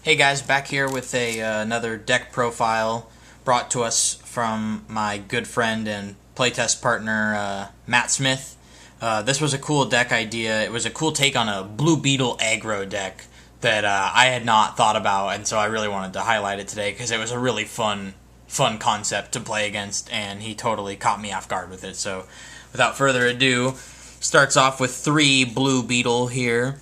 Hey guys, back here with another deck profile brought to us from my good friend and playtest partner Matt Smith. This was a cool deck idea. It was a cool take on a Blue Beetle aggro deck that I had not thought about, and so I really wanted to highlight it today because it was a really fun concept to play against, and he totally caught me off guard with it. So without further ado, starts off with 3 Blue Beetle here.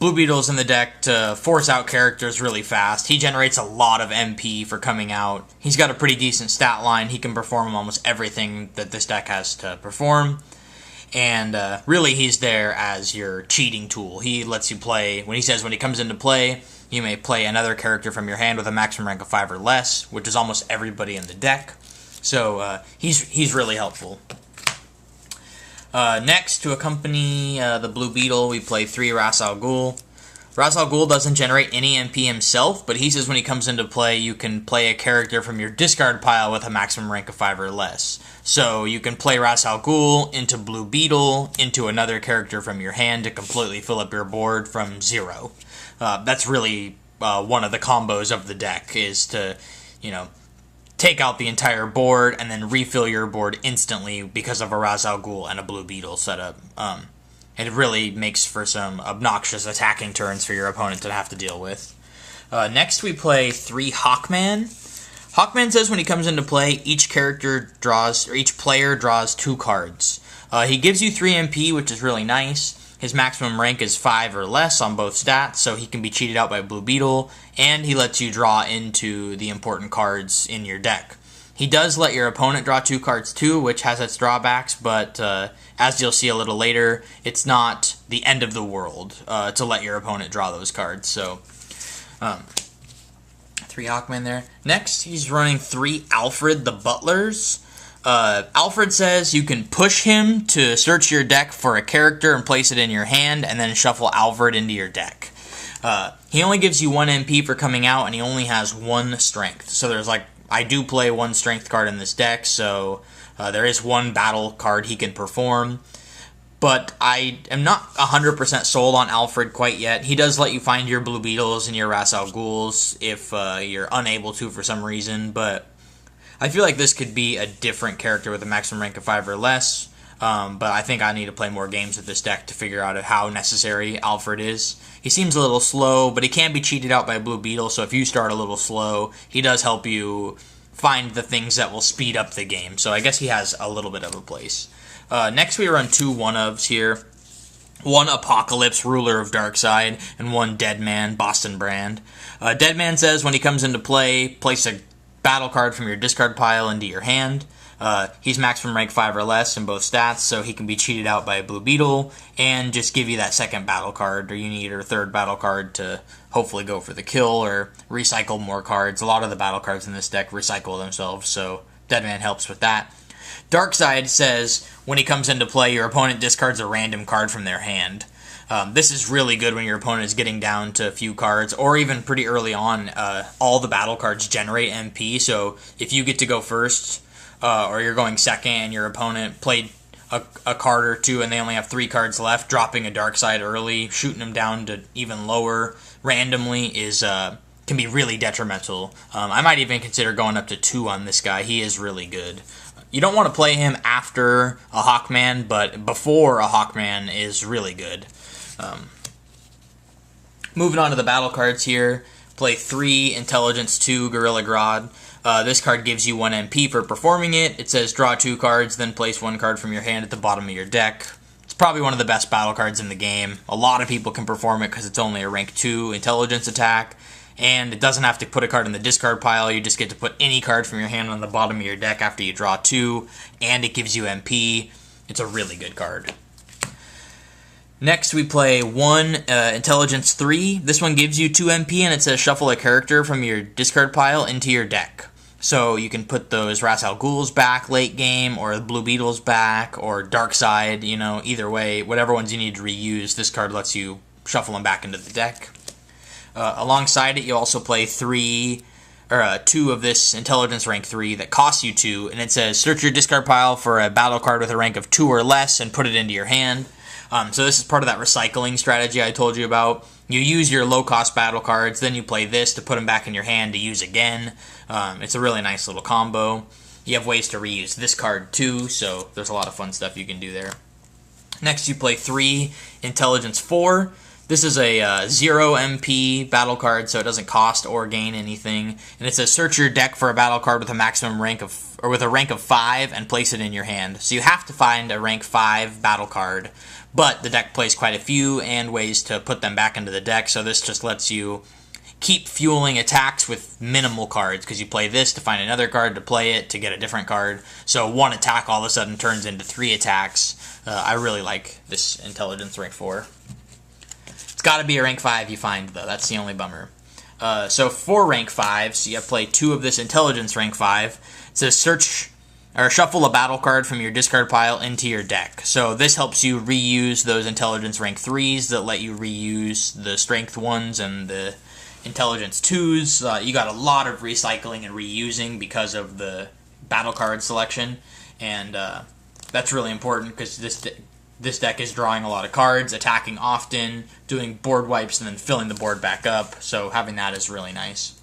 Blue Beetle's in the deck to force out characters really fast. He generates a lot of MP for coming out. He's got a pretty decent stat line. He can perform almost everything that this deck has to perform. And really, he's there as your cheating tool. He lets you play, when he comes into play, you may play another character from your hand with a maximum rank of 5 or less, which is almost everybody in the deck. So he's really helpful. Next, to accompany the Blue Beetle, we play 3 Ras Al Ghul. Ras Al Ghul doesn't generate any MP himself, but he says when he comes into play, you can play a character from your discard pile with a maximum rank of 5 or less. So you can play Ras Al Ghul into Blue Beetle, into another character from your hand to completely fill up your board from 0. That's really one of the combos of the deck, is to, take out the entire board and then refill your board instantly because of a Ras Al Ghul and a Blue Beetle setup. It really makes for some obnoxious attacking turns for your opponent to have to deal with. Next we play 3 Hawkman. Hawkman says when he comes into play, each player draws 2 cards. He gives you 3 MP, which is really nice. His maximum rank is 5 or less on both stats, so he can be cheated out by Blue Beetle, and he lets you draw into the important cards in your deck. He does let your opponent draw 2 cards too, which has its drawbacks, but as you'll see a little later, it's not the end of the world to let your opponent draw those cards. So, 3 Hawkman there. Next, he's running 3 Alfred the Butlers. Alfred says you can push him to search your deck for a character and place it in your hand, and then shuffle Alfred into your deck. He only gives you 1 MP for coming out, and he only has 1 strength. So there's I do play 1 strength card in this deck, so there is 1 battle card he can perform. But I am not 100% sold on Alfred quite yet. He does let you find your Blue Beetles and your Ras Al Ghuls if you're unable to for some reason, but I feel like this could be a different character with a maximum rank of 5 or less, but I think I need to play more games with this deck to figure out how necessary Alfred is. He seems a little slow, but he can be cheated out by Blue Beetle, so if you start a little slow, he does help you find the things that will speed up the game, so I guess he has a little bit of a place. Next we run 2 one-ofs here. 1 Apokolips, ruler of Darkseid, and 1 Deadman, Boston brand. Deadman says when he comes into play, place a battle card from your discard pile into your hand. He's maximum rank 5 or less in both stats, so he can be cheated out by a Blue Beetle and just give you that second battle card, or you need your 3rd battle card to hopefully go for the kill or recycle more cards. A lot of the battle cards in this deck recycle themselves, so Deadman helps with that. Darkseid says when he comes into play, your opponent discards a random card from their hand. This is really good when your opponent is getting down to a few cards, or even pretty early on. All the battle cards generate MP, so if you get to go first, or you're going second, and your opponent played a card or 2 and they only have 3 cards left, dropping a Darkseid early, shooting them down to even lower randomly can be really detrimental. I might even consider going up to 2 on this guy. He is really good. You don't want to play him after a Hawkman, but before a Hawkman is really good. Moving on to the battle cards here, play 3 Intelligence 2 Gorilla Grodd. This card gives you 1 MP for performing it. It says draw 2 cards, then place 1 card from your hand at the bottom of your deck. It's probably one of the best battle cards in the game. A lot of people can perform it because it's only a rank 2 intelligence attack, and it doesn't have to put a card in the discard pile. You just get to put any card from your hand on the bottom of your deck after you draw 2, and it gives you MP. It's a really good card. Next, we play 1 Intelligence 3. This one gives you 2 MP, and it says shuffle a character from your discard pile into your deck. So you can put those Ras Al Ghuls back late game, or the Blue Beetles back, or Darkseid, either way, whatever ones you need to reuse, this card lets you shuffle them back into the deck. Alongside it, you also play 2 of this Intelligence rank 3 that costs you 2, and it says search your discard pile for a battle card with a rank of 2 or less and put it into your hand. So this is part of that recycling strategy I told you about. You use your low-cost battle cards, then you play this to put them back in your hand to use again. It's a really nice little combo. You have ways to reuse this card too, so there's a lot of fun stuff you can do there. Next, you play 3 Intelligence 4. This is a 0 MP battle card, so it doesn't cost or gain anything. And it says search your deck for a battle card with a maximum rank of, or with a rank of 5, and place it in your hand. So you have to find a rank 5 battle card, but the deck plays quite a few and ways to put them back into the deck. So this just lets you keep fueling attacks with minimal cards, because you play this to find another card, to play it to get a different card. So 1 attack all of a sudden turns into 3 attacks. I really like this Intelligence rank 4. It's got to be a rank 5 you find, though. That's the only bummer. So for rank 5s, you have to play 2 of this Intelligence rank 5. It says search or shuffle a battle card from your discard pile into your deck. So this helps you reuse those Intelligence rank 3s that let you reuse the Strength 1s and the Intelligence 2s. You got a lot of recycling and reusing because of the battle card selection, and that's really important because this deck is drawing a lot of cards, attacking often, doing board wipes, and then filling the board back up, so having that is really nice.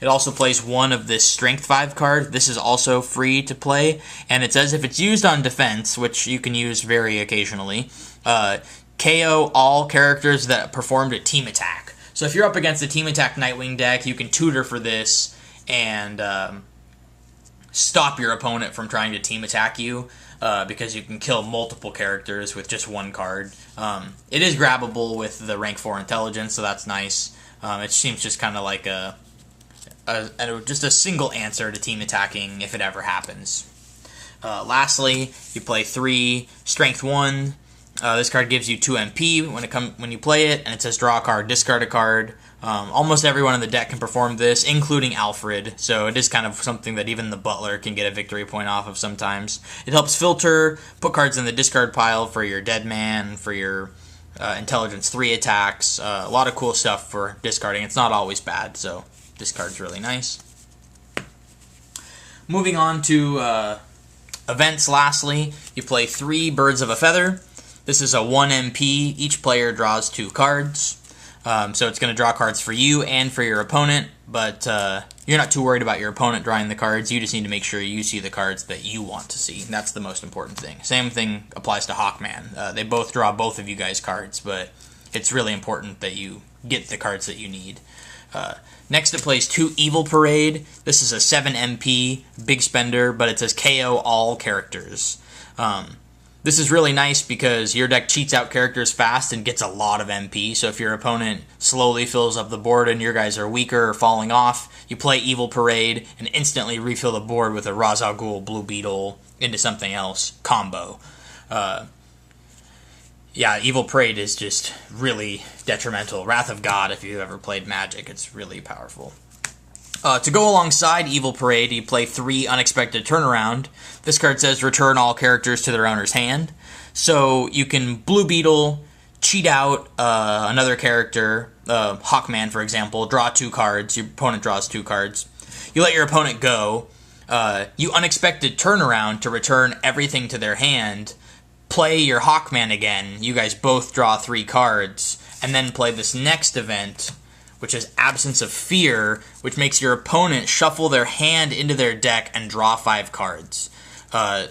It also plays 1 of this Strength 5 card. This is also free to play, and it says if it's used on defense, which you can use very occasionally, KO all characters that performed a team attack. So if you're up against a Team Attack Nightwing deck, you can tutor for this and stop your opponent from trying to team attack you, because you can kill multiple characters with just 1 card. It is grabbable with the rank 4 Intelligence, so that's nice. It seems just kind of like just a single answer to team attacking if it ever happens. Lastly, you play 3 Strength 1. This card gives you 2 MP when you play it, and it says draw a card, discard a card. Almost everyone in the deck can perform this, including Alfred, so it is kind of something that even the Butler can get a victory point off of sometimes. It helps filter, put cards in the discard pile for your Deadman, for your Intelligence 3 attacks. A lot of cool stuff for discarding. It's not always bad, so this card's really nice. Moving on to events, lastly, you play 3 Birds of a Feather. This is a 1 MP. Each player draws 2 cards. So it's going to draw cards for you and for your opponent, but you're not too worried about your opponent drawing the cards. You just need to make sure you see the cards that you want to see. That's the most important thing. Same thing applies to Hawkman. They both draw both of you guys cards, but it's really important that you get the cards that you need. Next it plays 2 Evil Parade. This is a 7 MP, big spender, but it says KO all characters. This is really nice because your deck cheats out characters fast and gets a lot of MP, so if your opponent slowly fills up the board and your guys are weaker or falling off, you play Evil Parade and instantly refill the board with a Ghul Blue Beetle into something else combo. Yeah, Evil Parade is just really detrimental. Wrath of God, if you've ever played Magic, it's really powerful. To go alongside Evil Parade, you play 3 Unexpected Turnaround. This card says return all characters to their owner's hand. So you can Blue Beetle, cheat out another character, Hawkman for example, draw 2 cards, your opponent draws 2 cards. You let your opponent go, you Unexpected Turnaround to return everything to their hand, play your Hawkman again, you guys both draw 3 cards, and then play this next event, which is Absence of Fear, which makes your opponent shuffle their hand into their deck and draw 5 cards.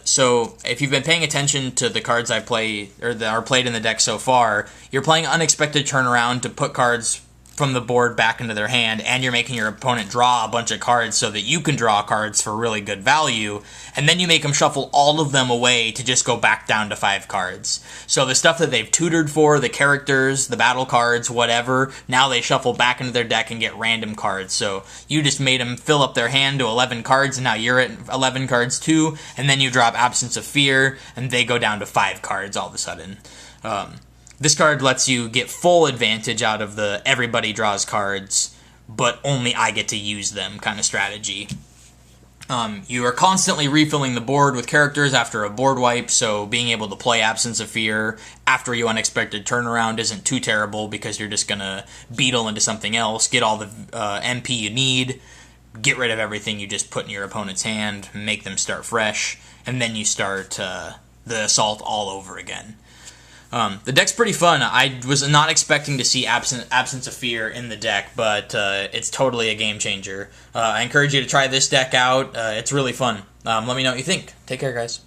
So if you've been paying attention to the cards I play, or that are played in the deck so far, you're playing Unexpected Turnaround to put cards from the board back into their hand, and you're making your opponent draw a bunch of cards so that you can draw cards for really good value, and then you make them shuffle all of them away to just go back down to 5 cards. So the stuff that they've tutored for, the characters, the battle cards, whatever, now they shuffle back into their deck and get random cards. So you just made them fill up their hand to 11 cards, and now you're at 11 cards too, and then you drop Absence of Fear, and they go down to 5 cards all of a sudden. This card lets you get full advantage out of the everybody draws cards, but only I get to use them kind of strategy. You are constantly refilling the board with characters after a board wipe, so being able to play Absence of Fear after you Unexpected Turnaround isn't too terrible because you're just going to beetle into something else, get all the MP you need, get rid of everything you just put in your opponent's hand, make them start fresh, and then you start the assault all over again. The deck's pretty fun. I was not expecting to see Absence of Fear in the deck, but it's totally a game changer. I encourage you to try this deck out. It's really fun. Let me know what you think. Take care, guys.